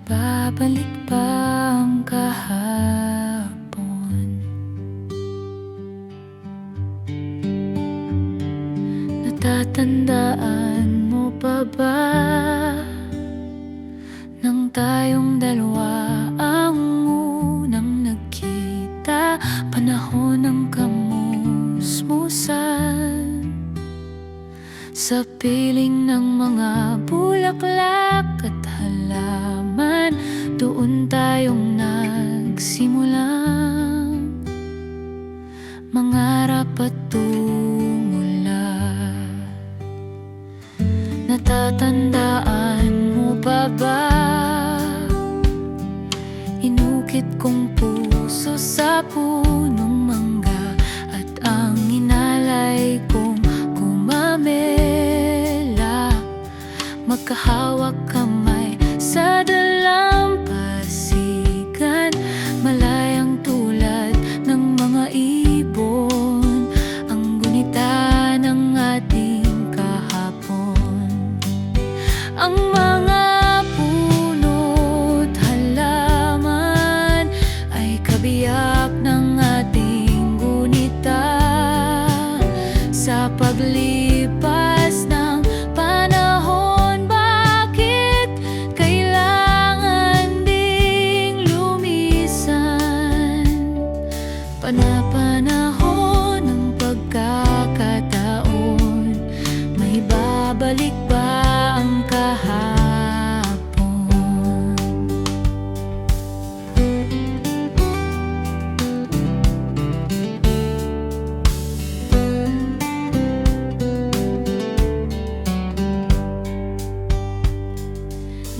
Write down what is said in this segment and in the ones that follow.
babalik ba ang kahapon? Natatandaan mo pa ba nang tayong dalawa ang unang nagkita? Panahon ng kamusmusan sa piling ng mga bulaklak at halaman. Doon tayong nagsimulang mangarap at tumula. Natatandaan mo pa ba inukit kong puso sa punong mangga at ang inalay kong kumamela, magkahawak kamay sa dalampasigan, malayang tulad ng mga ibon, ang gunita ng ating kahapon. Ang mga puno't halaman ay kabiyak ng ating gunita. Sa paglipas ng panahon, bakit kailangan ding lumisan? Panapanahon ng pagkakataon, may babalik ba ang kahapon?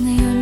Ngayon